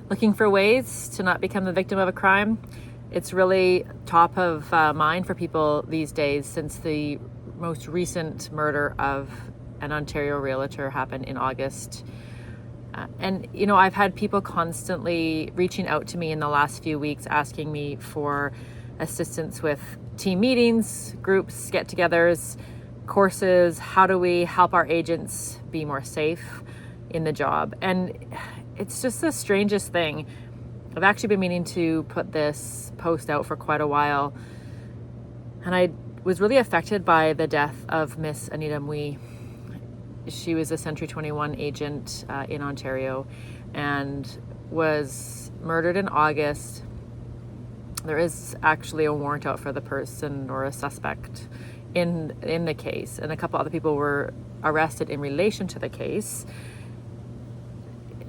looking for ways to not become the victim of a crime. It's really top of mind for people these days since the most recent murder of an Ontario realtor happened in August. And I've had people constantly reaching out to me in the last few weeks asking me for assistance with team meetings, groups, get-togethers, courses. How do we help our agents be more safe in the job? And it's just the strangest thing. I've actually been meaning to put this post out for quite a while, and I was really affected by the death of Miss Anita Mui. She was a Century 21 agent in Ontario and was murdered in August. There is actually a warrant out for the person or a suspect in the case, and a couple other people were arrested in relation to the case.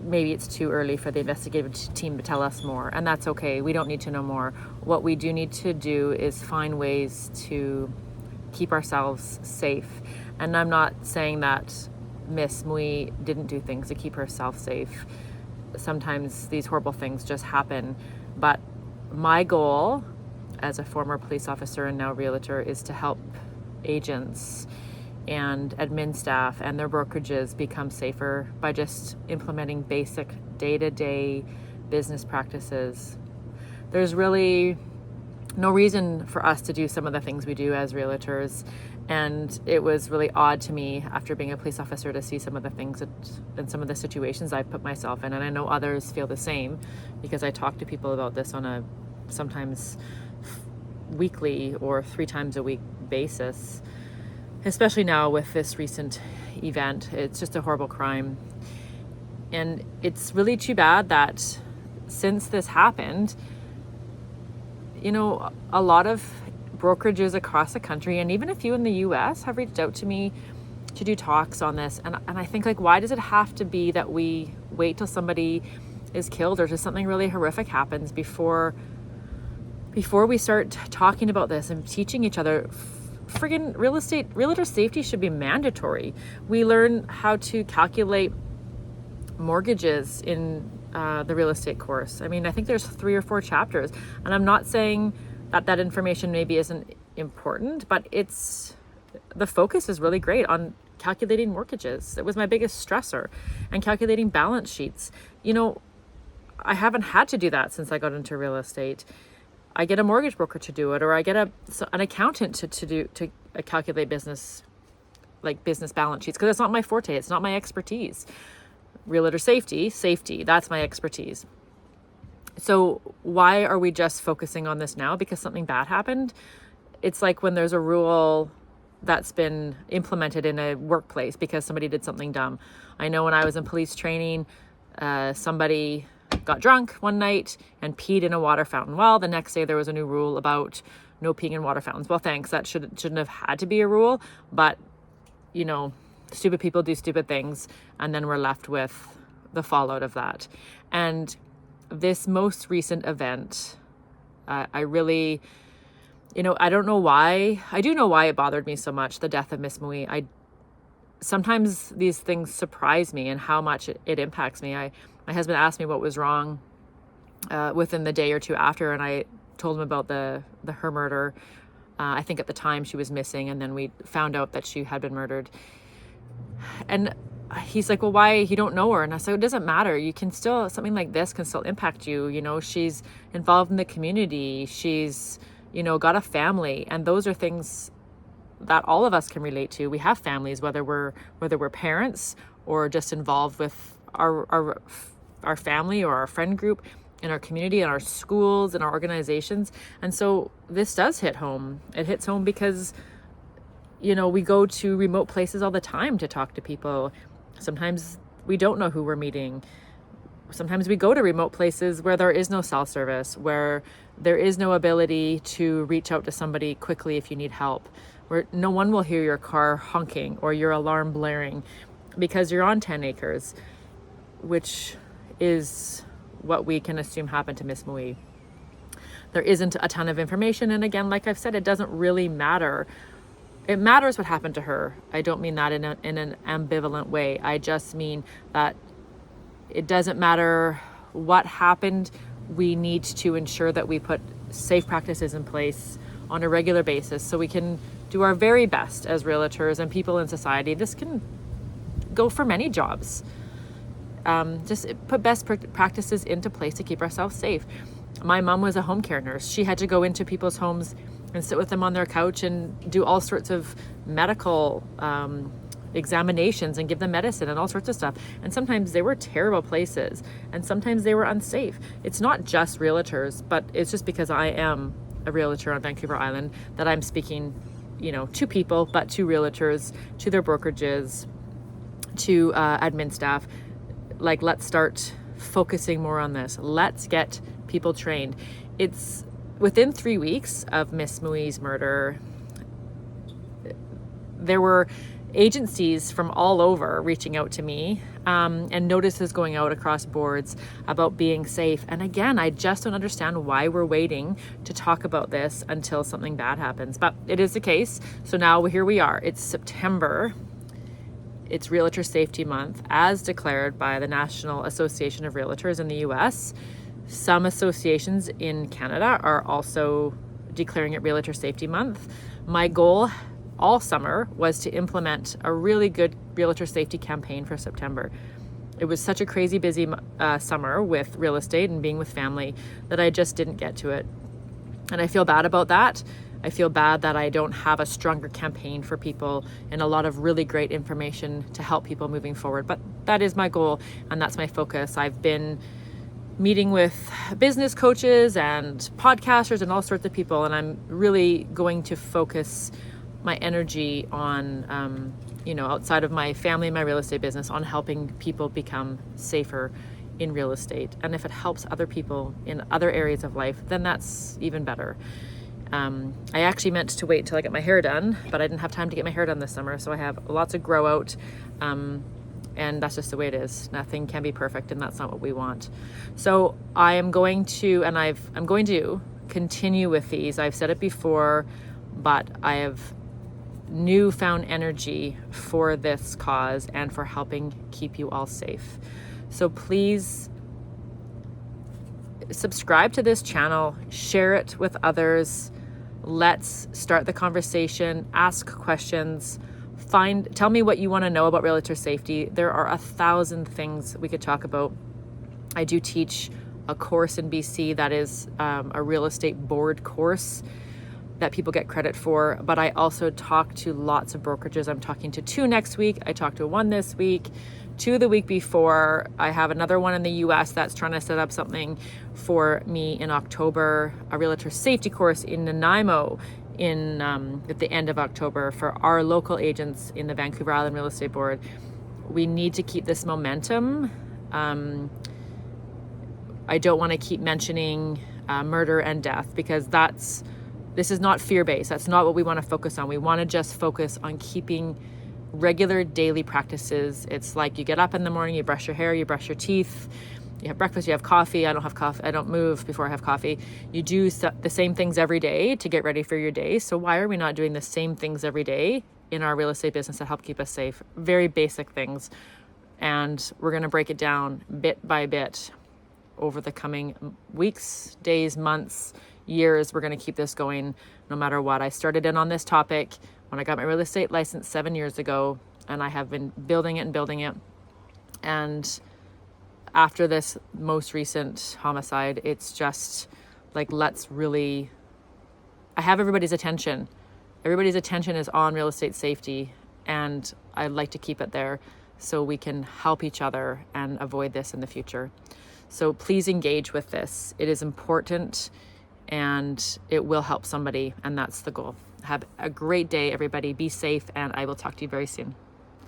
Maybe it's too early for the investigative team to tell us more, and that's okay. We don't need to know more. What we do need to do is find ways to keep ourselves safe. And I'm not saying that Miss Mui didn't do things to keep herself safe. Sometimes these horrible things just happen. But my goal as a former police officer and now realtor is to help agents and admin staff and their brokerages become safer by just implementing basic day-to-day business practices. There's really no reason for us to do some of the things we do as realtors, and it was really odd to me after being a police officer to see some of the things and some of the situations I've put myself in, and I know others feel the same because I talk to people about this on a sometimes weekly or 3 times a week basis. Especially now with this recent event. It's just a horrible crime. And it's really too bad that since this happened, a lot of brokerages across the country and even a few in the US have reached out to me to do talks on this. And I think, why does it have to be that we wait till somebody is killed or just something really horrific happens before we start talking about this and teaching each other? Friggin' realtor safety should be mandatory. We learn how to calculate mortgages in the real estate course. I mean, I think there's 3 or 4 chapters, and I'm not saying that information maybe isn't important, but the focus is really great on calculating mortgages. It was my biggest stressor, and calculating balance sheets. I haven't had to do that since I got into real estate. I get a mortgage broker to do it, or I get an accountant to calculate business balance sheets, because it's not my forte. It's not my expertise. Realtor safety, that's my expertise. So why are we just focusing on this now? Because something bad happened? It's like when there's a rule that's been implemented in a workplace because somebody did something dumb. I know when I was in police training, somebody got drunk one night and peed in a water fountain. Well, the next day there was a new rule about no peeing in water fountains. Well, thanks. That shouldn't have had to be a rule, but stupid people do stupid things, and then we're left with the fallout of that. And this most recent event, I really, I don't know why. I do know why it bothered me so much, the death of Miss Mui. Sometimes these things surprise me and how much it impacts me. My husband asked me what was wrong within the day or two after, and I told him about her murder. I think at the time she was missing, and then we found out that she had been murdered. And he's like, well, why? You don't know her. And I said, it doesn't matter. Something like this can still impact you. She's involved in the community. She's, got a family. And those are things that all of us can relate to. We have families, whether we're parents or just involved with our family or our friend group in our community, in our schools, in our organizations. And so this does hit home. It hits home because, we go to remote places all the time to talk to people. Sometimes we don't know who we're meeting. Sometimes we go to remote places where there is no cell service, where there is no ability to reach out to somebody quickly if you need help, where no one will hear your car honking or your alarm blaring because you're on 10 acres, which is what we can assume happened to Miss Mui. There isn't a ton of information. And again, like I've said, it doesn't really matter. It matters what happened to her. I don't mean that in an ambivalent way. I just mean that it doesn't matter what happened. We need to ensure that we put safe practices in place on a regular basis so we can do our very best as realtors and people in society. This can go for many jobs. Just put best practices into place to keep ourselves safe. My mom was a home care nurse. She had to go into people's homes and sit with them on their couch and do all sorts of medical examinations and give them medicine and all sorts of stuff. And sometimes they were terrible places and sometimes they were unsafe. It's not just realtors, but it's just because I am a realtor on Vancouver Island that I'm speaking, to people, but to realtors, to their brokerages, to admin staff. Like, let's start focusing more on this. Let's get people trained. It's within 3 weeks of Miss Mui's murder, there were agencies from all over reaching out to me, and notices going out across boards about being safe. And again, I just don't understand why we're waiting to talk about this until something bad happens. But it is the case. So now here we are. It's September. It's Realtor Safety Month, as declared by the National Association of Realtors in the US. Some associations in Canada are also declaring it Realtor Safety Month. My goal all summer was to implement a really good realtor safety campaign for September. It was such a crazy busy summer with real estate and being with family that I just didn't get to it. And I feel bad about that. I feel bad that I don't have a stronger campaign for people and a lot of really great information to help people moving forward. But that is my goal and that's my focus. I've been meeting with business coaches and podcasters and all sorts of people, and I'm really going to focus my energy on, outside of my family and my real estate business, on helping people become safer in real estate. And if it helps other people in other areas of life, then that's even better. I actually meant to wait till I get my hair done, but I didn't have time to get my hair done this summer. So I have lots of grow out, and that's just the way it is. Nothing can be perfect, and that's not what we want. So I am going to, I'm going to continue with these. I've said it before, but I have newfound energy for this cause and for helping keep you all safe. So please subscribe to this channel, share it with others. Let's start the conversation, ask questions, tell me what you want to know about realtor safety. There are 1,000 things we could talk about. I do teach a course in BC that is a real estate board course that people get credit for, but I also talk to lots of brokerages. I'm talking to 2 next week. I talked to 1 this week, 2 the week before. I have another one in the US that's trying to set up something for me in October, a realtor safety course in Nanaimo at the end of October for our local agents in the Vancouver Island Real Estate Board. We need to keep this momentum. I don't want to keep mentioning murder and death because this is not fear-based. That's not what we want to focus on. We want to just focus on keeping regular daily practices. It's like you get up in the morning, you brush your hair, you brush your teeth, you have breakfast, you have coffee. I don't have coffee. I don't move before I have coffee. You do the same things every day to get ready for your day. So why are we not doing the same things every day in our real estate business to help keep us safe? Very basic things. And we're going to break it down bit by bit over the coming weeks, days, months, years. We're going to keep this going no matter what. I started in on this topic when I got my real estate license 7 years ago, and I have been building it and building it. And after this most recent homicide, it's just like, I have everybody's attention. Everybody's attention is on real estate safety, and I'd like to keep it there so we can help each other and avoid this in the future. So please engage with this. It is important and it will help somebody, and that's the goal. Have a great day, everybody. Be safe, and I will talk to you very soon.